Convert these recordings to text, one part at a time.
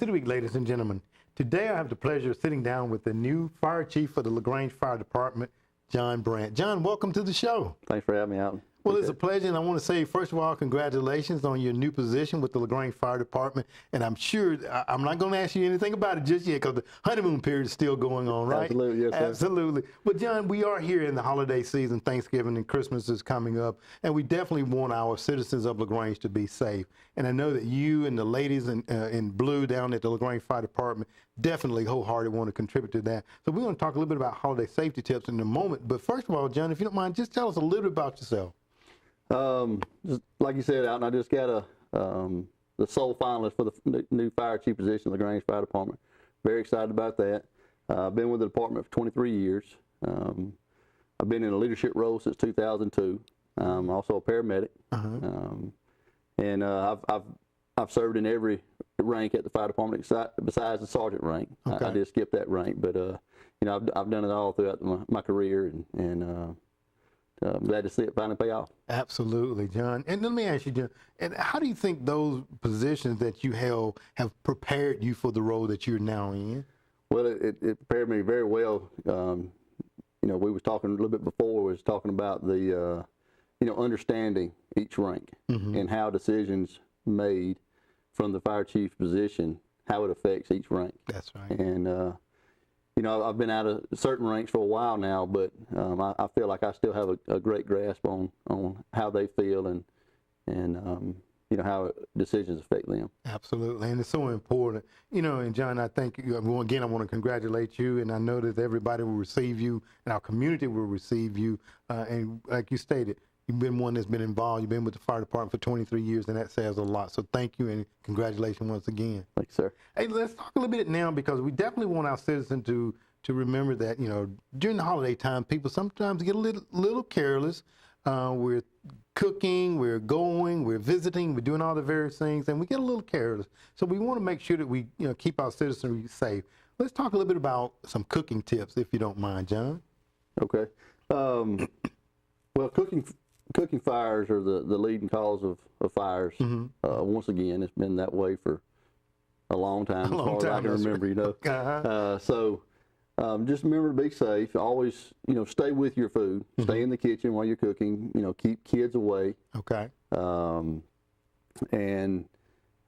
of the week, ladies and gentlemen. Today I have the pleasure of sitting down with the new fire chief for the LaGrange Fire Department, John Brant. John, welcome to the show. Thanks for having me out. Well, it's a pleasure, and I want to say, first of all, congratulations on your new position with the LaGrange Fire Department. And I'm sure, I'm not going to ask you anything about it just yet because the honeymoon period is still going on, right? Absolutely, yes, sir. Absolutely. But, John, we are here in the holiday season. Thanksgiving and Christmas is coming up, and we definitely want our citizens of LaGrange to be safe. And I know that you and the ladies in blue down at the LaGrange Fire Department definitely wholeheartedly want to contribute to that. So we're going to talk a little bit about holiday safety tips in a moment. But first of all, John, if you don't mind, just tell us a little bit about yourself. Just like you said, Alton, I just got the sole finalist for the new fire chief position in the LaGrange Fire Department. Very excited about that. I've been with the department for 23 years. I've been in a leadership role since 2002. I'm also a paramedic. And I've served in every rank at the fire department besides the sergeant rank. Okay. I did skip that rank, but you know, I've done it all throughout my career, and I'm glad to see it finally pay off. Absolutely, John. And let me ask you, John, and how do you think those positions that you held have prepared you for the role that you're now in? Well, it prepared me very well. You know, we was talking a little bit before, we was talking about the, you know, understanding each rank and how decisions made from the fire chief position, how it affects each rank. That's right. And, you know, I've been out of certain ranks for a while now, but I feel like I still have a great grasp on how they feel and you know, how decisions affect them. Absolutely, and it's so important. You know, and John, I think, again, I want to congratulate you, and I know that everybody will receive you, and our community will receive you, and like you stated, you've been one that's been involved. You've been with the fire department for 23 years, and that says a lot. So thank you, and congratulations once again. Thanks, sir. Hey, let's talk a little bit now, because we definitely want our citizens to remember that, you know, during the holiday time, people sometimes get a little careless. We're cooking, we're visiting, we're doing all the various things, and we get a little careless. So we want to make sure that we, you know, keep our citizens safe. Let's talk a little bit about some cooking tips, if you don't mind, John. Okay. Well, cooking fires are the leading cause of fires. Once again, it's been that way for a long time, as far as I can remember, you know. So just remember to be safe. Always, you know, stay with your food. Stay in the kitchen while you're cooking. You know, keep kids away. Okay. And,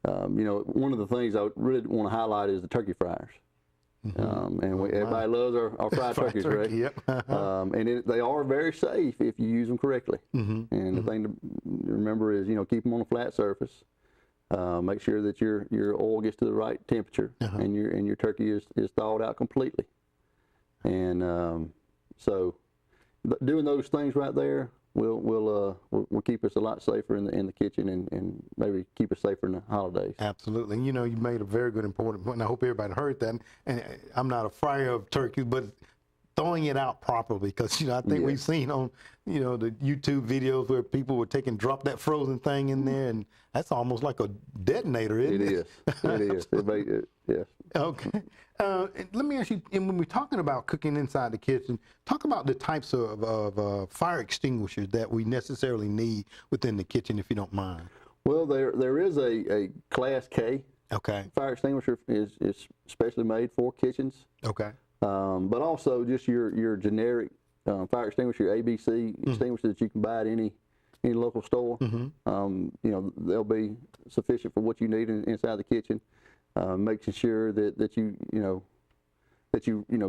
you know, one of the things I really want to highlight is the turkey fryers. And everybody loves our fried turkeys, right? Yep. And they are very safe if you use them correctly. And the thing to remember is, you know, keep them on a flat surface. Make sure that your oil gets to the right temperature, and your turkey is thawed out completely. And so, doing those things right there will keep us a lot safer in the kitchen, and maybe keep us safer in the holidays. Absolutely. You know, you made a very good important point, and I hope everybody heard that. And I'm not a fryer of turkeys, but throwing it out properly, because, you know, I think we've seen on, you know, the YouTube videos where people were drop that frozen thing in there, and that's almost like a detonator, isn't it? It is. Yes. Okay. Let me ask you, and when we're talking about cooking inside the kitchen, talk about the types of fire extinguishers that we necessarily need within the kitchen, if you don't mind. Well, there is a Class K. Okay. Fire extinguisher is specially made for kitchens. Okay. But also just your generic fire extinguisher, ABC extinguisher that you can buy at any local store. You know, they'll be sufficient for what you need inside the kitchen. Making sure that you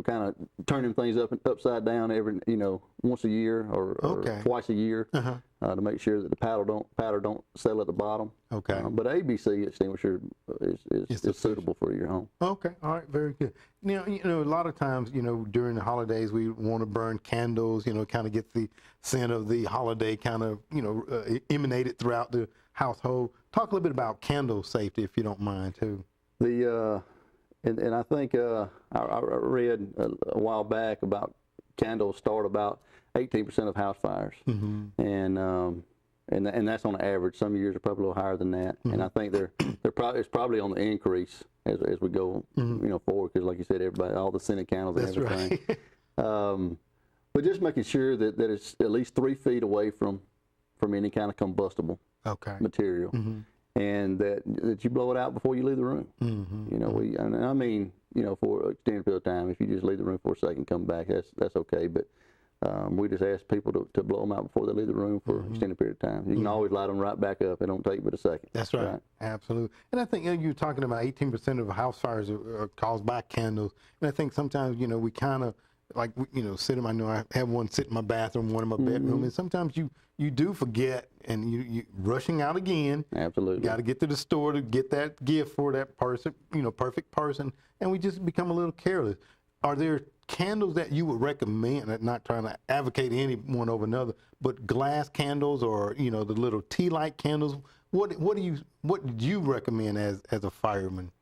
kind of turning things upside down every, you know, once a year or twice a year to make sure that the powder don't settle at the bottom. Okay. But ABC extinguisher is suitable for your home. Okay. All right. Very good. Now, you know, a lot of times, you know, during the holidays, we want to burn candles, you know, kind of get the scent of the holiday kind of, you know, emanated throughout the household. Talk a little bit about candle safety, if you don't mind, too. And I think I read a while back about candles start about 18% of house fires, and that's on average. Some years are probably a little higher than that, and I think it's probably on the increase as we go, you know, forward, because like you said, all the scented candles and everything. Right. But just making sure that it's at least 3 feet away from any kind of combustible material. and that you blow it out before you leave the room. You know, and I mean, you know, for an extended period of time, if you just leave the room for a second, come back, that's okay. But we just ask people to blow them out before they leave the room for an extended period of time. You can always light them right back up. It don't take but a second. That's right. Absolutely. And I think, you know, you're talking about 18% of house fires are caused by candles. And I think sometimes, you know, we kind of, like, you know, I know I have one sit in my bathroom, one in my bedroom, and sometimes you do forget, and you rushing out again. Absolutely. Got to get to the store to get that gift for that person, you know, perfect person, and we just become a little careless. Are there candles that you would recommend? I'm not trying to advocate any one over another, but glass candles, or, you know, the little tea light candles. What did you recommend as a fireman?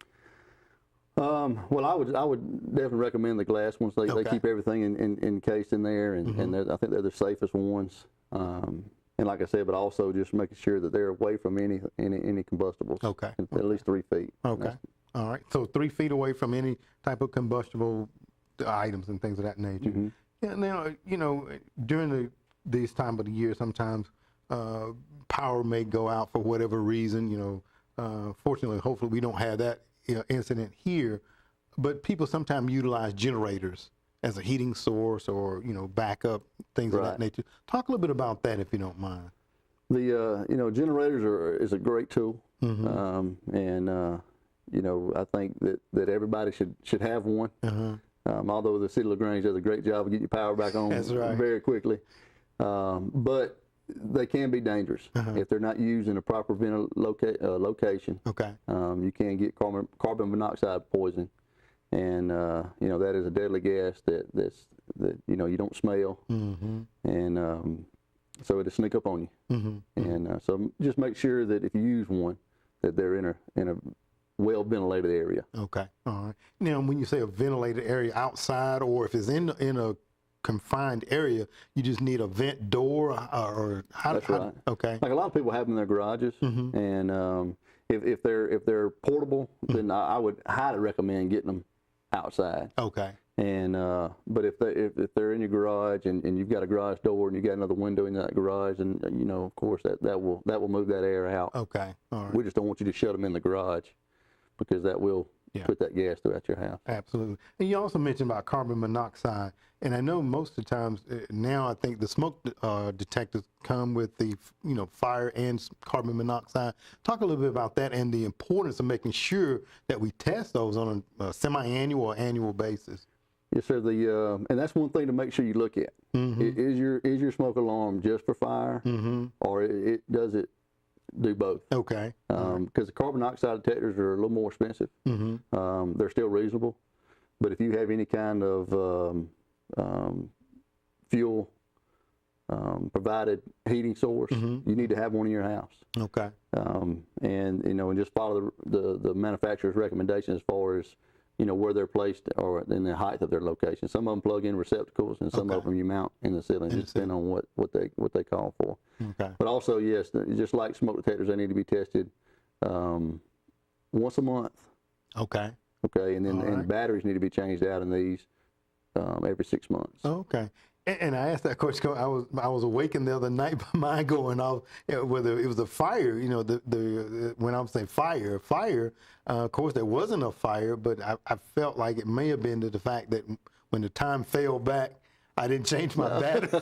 Well, I would definitely recommend the glass ones. They keep everything encased in there, and I think they're the safest ones. And like I said, but also just making sure that they're away from any combustibles. Okay. At least 3 feet. Okay. All right. So 3 feet away from any type of combustible items and things of that nature. Yeah. Now, you know, during these time of the year, sometimes power may go out for whatever reason. You know, fortunately, hopefully, we don't have that incident here. But people sometimes utilize generators as a heating source, or, you know, backup, things of that nature. Talk a little bit about that, if you don't mind. The you know, generators is a great tool, and you know, I think that everybody should have one. Although the city of LaGrange does a great job of getting your power back on very quickly, but they can be dangerous if they're not used in a proper location. Okay. You can get carbon monoxide poisoning. And you know, that is a deadly gas that you know, you don't smell, and so it'll sneak up on you. And so just make sure that if you use one, that they're in a well ventilated area. Okay, all right. Now, when you say a ventilated area outside, or if it's in a confined area, you just need a vent door, or how? That's right. Okay. Like a lot of people have them in their garages, and if they're portable, then I would highly recommend getting them outside. Okay. And but if they're in your garage, and you've got a garage door, and you got another window in that garage, and you know, of course, that will move that air out. Okay. All right. We just don't want you to shut them in the garage, because that will put that gas throughout your house. Absolutely. And you also mentioned about carbon monoxide, and I know most of the times now, I think the smoke detectors come with the, you know, fire and carbon monoxide. Talk a little bit about that and the importance of making sure that we test those on a semi-annual or annual basis. Yes, sir. And that's one thing to make sure you look at. Is your smoke alarm just for fire, or does it do both? Okay. Because the carbon monoxide detectors are a little more expensive. They're still reasonable, but if you have any kind of fuel provided heating source, you need to have one in your house. Okay. And you know, and just follow the manufacturer's recommendations as far as, you know, where they're placed or in the height of their location. Some of them plug in receptacles, and some of them you mount in the ceiling, just depending on what they call for. Okay. But also, yes, just like smoke detectors, they need to be tested once a month. Okay. Okay, and then and batteries need to be changed out in these every 6 months. Okay. And I asked that question. I was awakened the other night by mine going off, whether it was a fire. You know, when I'm saying fire. Of course, there wasn't a fire, but I felt like it may have been to the fact that when the time fell back, I didn't change my battery.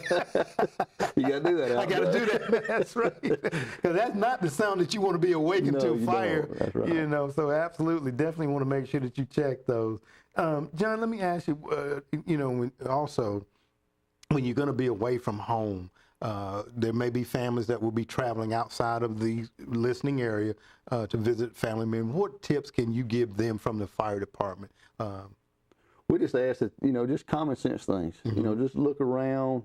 You got to do that. I got to do that. That's right. Because that's not the sound that you want to be awakened to. Fire. That's right. You know, so absolutely, definitely want to make sure that you check those. John, let me ask you. You know, when you're going to be away from home, there may be families that will be traveling outside of the listening area to visit family members. What tips can you give them from the fire department? We just ask that, you know, just common sense things. You know, just look around,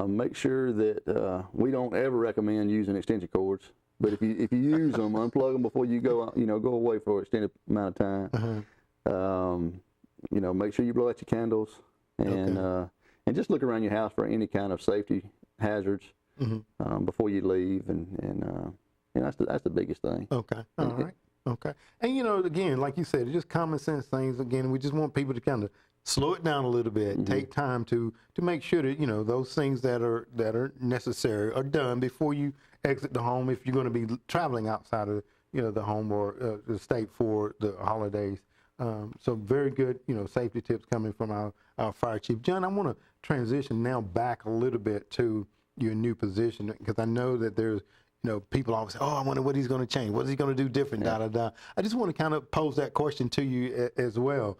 make sure that we don't ever recommend using extension cords. But if you use them, unplug them before you go out, you know, go away for an extended amount of time. You know, make sure you blow out your candles, and just look around your house for any kind of safety hazards before you leave, and you know, that's the biggest thing. Okay. All right. Okay. And, you know, again, like you said, it's just common sense things. Again, we just want people to kind of slow it down a little bit, take time to make sure that, you know, those things that are necessary are done before you exit the home, if you're going to be traveling outside of, the home or the state for the holidays. So very good, safety tips coming from our fire chief. John, I want to transition now back a little bit to your new position, because I know that there's, people always say, oh, I wonder what he's going to change. What is he going to do different, da. I just want to kind of pose that question to you as well.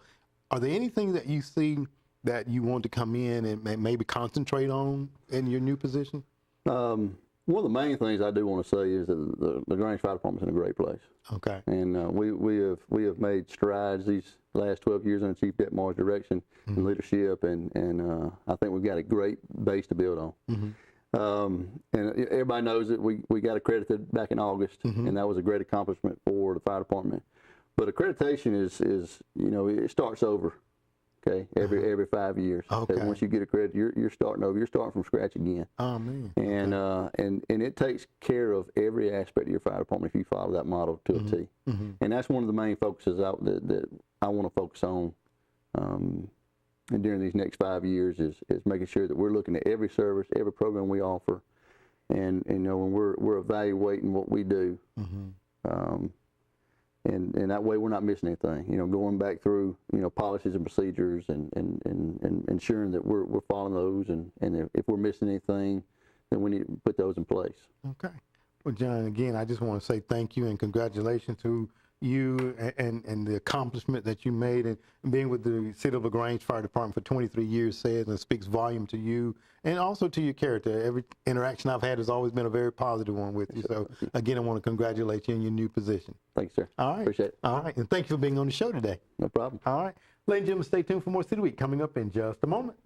Are there anything that you see that you want to come in and maybe concentrate on in your new position? One of the main things I do want to say is that the LaGrange Fire Department's in a great place. Okay. And we have made strides these last 12 years under Chief Deputy Mar's direction and leadership, and I think we've got a great base to build on. And everybody knows that we got accredited back in August, and that was a great accomplishment for the fire department. But accreditation is it starts over. Okay, every 5 years. Okay. So once you get accredited, you're starting over. You're starting from scratch again. Oh man. And it takes care of every aspect of your fire department if you follow that model to a T. And that's one of the main focuses that I want to focus on. And during these next 5 years is making sure that we're looking at every service, every program we offer, and when we're evaluating what we do. And that way we're not missing anything. Going back through policies and procedures and ensuring that we're following those, and if we're missing anything, then we need to put those in place. Okay. Well, John, again, I just want to say thank you and congratulations to you and the accomplishment that you made, and being with the City of LaGrange Fire Department for 23 years says and speaks volume to you and also to your character. Every interaction I've had has always been a very positive one with you. So again, I want to congratulate you in your new position. Thanks, sir. All right. Appreciate it. All right. And thank you for being on the show today. No problem. All right. Ladies and gentlemen, stay tuned for more City Week coming up in just a moment.